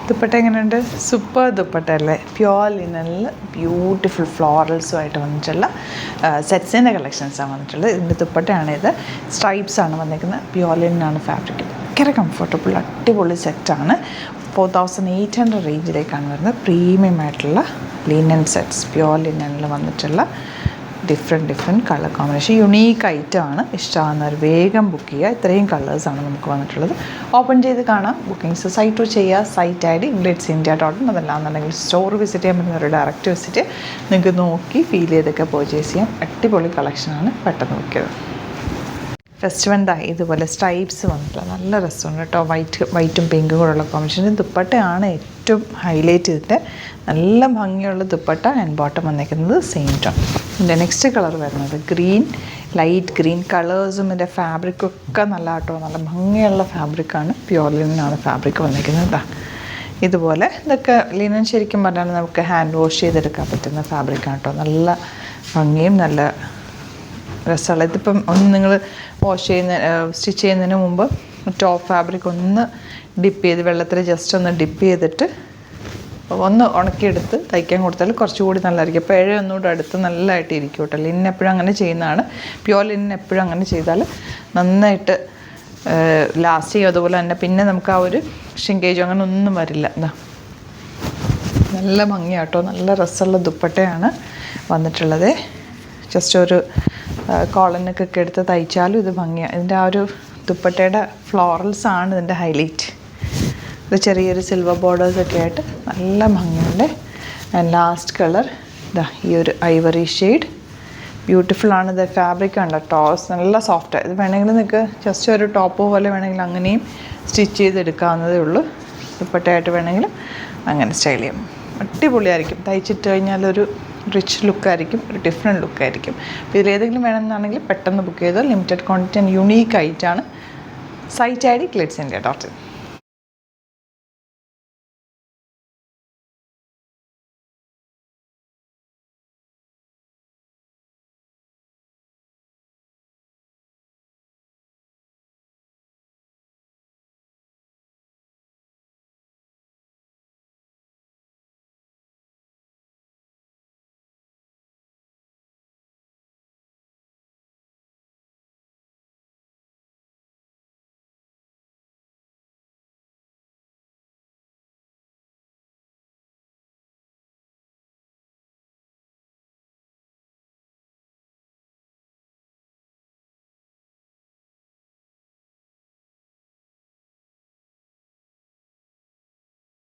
ദുപ്പട്ട എങ്ങനെയുണ്ട്? സൂപ്പർ ദുപ്പട്ട അല്ലേ? Pure ലിനനിൽ beautiful ഫ്ലോറൽസുമായിട്ട് വന്നിട്ടുള്ള സെറ്റ്സിൻ്റെ കളക്ഷൻസാണ് വന്നിട്ടുള്ളത്. ഇതിൻ്റെ ദുപ്പട്ടയാണിത്. സ്ട്രൈപ്സാണ് വന്നിരിക്കുന്നത്. പ്യുവർ ലിനനാണ് ഫാബ്രിക്. ഭയങ്കര കംഫർട്ടബിൾ അടിപൊളി സെറ്റാണ്. 4800 റേഞ്ചിലേക്കാണ് വരുന്നത്. പ്രീമിയം ആയിട്ടുള്ള ലിനൻ സെറ്റ്സ്, പ്യുവർ ലിനനിൽ വന്നിട്ടുള്ള ഡിഫറെൻറ്റ് കളർ കോമ്പിനേഷൻ. യുണീക്ക് ഐറ്റമാണ്. ഇഷ്ടമാകുന്നവർ വേഗം ബുക്ക് ചെയ്യുക. ഇത്രയും കളേഴ്സാണ് നമുക്ക് വന്നിട്ടുള്ളത്. ഓപ്പൺ ചെയ്ത് കാണാം. ബുക്കിംഗ്സ് സൈറ്റ് ചെയ്യുക. സൈറ്റ് ഐ ഡി glitzindia.in. അതല്ലാന്നുണ്ടെങ്കിൽ സ്റ്റോർ വിസിറ്റ് ചെയ്യാൻ പറ്റുന്ന ഒരു ഡയറക്റ്റ് വിസിറ്റ് നിങ്ങൾക്ക് നോക്കി ഫീൽ ചെയ്തൊക്കെ പർച്ചേസ് ചെയ്യാം. അടിപൊളി കളക്ഷനാണ്. പെട്ടെന്ന് ബുക്ക് ചെയ്തത്. ഫസ്റ്റ് വൺ ഇതുപോലെ സ്ട്രൈപ്സ് വന്നിട്ടുള്ള നല്ല രസമുണ്ട് കേട്ടോ. വൈറ്റും പിങ്കും കൂടെയുള്ള കോമ്പിനേഷൻ. ദുപ്പട്ടയാണ് ഏറ്റവും ഹൈലൈറ്റ് ചെയ്തിട്ട് നല്ല ഭംഗിയുള്ള ദുപ്പട്ട. ആൻഡ് ബോട്ടം വന്നിരിക്കുന്നത് സെയിം ടോൺ. ഇതിൻ്റെ നെക്സ്റ്റ് കളർ വരുന്നത് ഗ്രീൻ, ലൈറ്റ് ഗ്രീൻ. കളേഴ്സും ഇതിൻ്റെ ഫാബ്രിക്കൊക്കെ നല്ല കേട്ടോ. നല്ല ഭംഗിയുള്ള ഫാബ്രിക്കാണ്. പ്യുവർ ലിനനാണ് ഫാബ്രിക് വന്നിരിക്കുന്നത്. ഇതുപോലെ ഇതൊക്കെ ലിനൻ ശരിക്കും പറഞ്ഞാൽ നമുക്ക് ഹാൻഡ് വാഷ് ചെയ്തെടുക്കാൻ പറ്റുന്ന ഫാബ്രിക്കാണ് കേട്ടോ. നല്ല ഭംഗിയും നല്ല രസമുള്ള. ഇതിപ്പം ഒന്ന് നിങ്ങൾ സ്റ്റിച്ച് ചെയ്യുന്നതിന് മുമ്പ് ടോപ്പ് ഫാബ്രിക് ഒന്ന് ഡിപ്പ് ചെയ്ത് വെള്ളത്തിൽ ജസ്റ്റ് ഒന്ന് ഡിപ്പ് ചെയ്തിട്ട് ഒന്ന് ഉണക്കിയെടുത്ത് തയ്ക്കാൻ കൊടുത്താൽ കുറച്ചുകൂടി നല്ലതായിരിക്കും. അപ്പോൾ ഒന്നുകൂടെ അടുത്ത് നല്ലതായിട്ട് ഇരിക്കും കേട്ടോ. ലിനൻ എപ്പോഴും അങ്ങനെ ചെയ്യുന്നതാണ്. പ്യുവർ ലിനൻ എപ്പോഴും അങ്ങനെ ചെയ്താൽ നന്നായിട്ട് ലാസ്റ്റ് ചെയ്യും. അതുപോലെ തന്നെ പിന്നെ നമുക്ക് ആ ഒരു ഷിങ്കേജോ അങ്ങനെ ഒന്നും വരില്ല. നല്ല ഭംഗിയാട്ടോ. നല്ല രസമുള്ള ദുപ്പട്ടയാണ് വന്നിട്ടുള്ളത്. ജസ്റ്റ് ഒരു കോളനൊക്കെ എടുത്ത് തയ്ച്ചാലും ഇത് ഭംഗിയാണ്. ഇതിൻ്റെ ആ ഒരു ദുപ്പട്ടയുടെ ഫ്ലോറൽസാണ് ഇതിൻ്റെ ഹൈലൈറ്റ്. ഇത് ചെറിയൊരു സിൽവർ ബോർഡേഴ്സൊക്കെ ആയിട്ട് നല്ല ഭംഗിയുണ്ട്. ആൻഡ് ലാസ്റ്റ് കളർ ഈ ഒരു ഐവറി ഷെയ്ഡ്. ബ്യൂട്ടിഫുള്ളാണ്. ഇത് ഫാബ്രിക് ഉണ്ട് ടോസ് നല്ല സോഫ്റ്റ്. ഇത് വേണമെങ്കിൽ നിങ്ങൾക്ക് ജസ്റ്റ് ഒരു ടോപ്പ് പോലെ വേണമെങ്കിൽ അങ്ങനെയും സ്റ്റിച്ച് ചെയ്തെടുക്കാവുന്നതേ ഉള്ളൂ. ദുപ്പട്ടയായിട്ട് വേണമെങ്കിൽ അങ്ങനെ സ്റ്റൈൽ ചെയ്യും. അടിപൊളിയായിരിക്കും. തയ്ച്ചിട്ട് കഴിഞ്ഞാലൊരു റിച്ച് ലുക്കായിരിക്കും, ഒരു ഡിഫറെൻറ്റ് ലുക്കായിരിക്കും. അപ്പോൾ ഇതിലേതെങ്കിലും വേണമെന്നാണെങ്കിൽ പെട്ടെന്ന് ബുക്ക് ചെയ്തോ. ലിമിറ്റഡ് ക്വാണ്ടിറ്റി ആൻഡ് യുണീക്ക് ആയിട്ടാണ്. സൈറ്റ് ഐ ഡി glitzindia.in.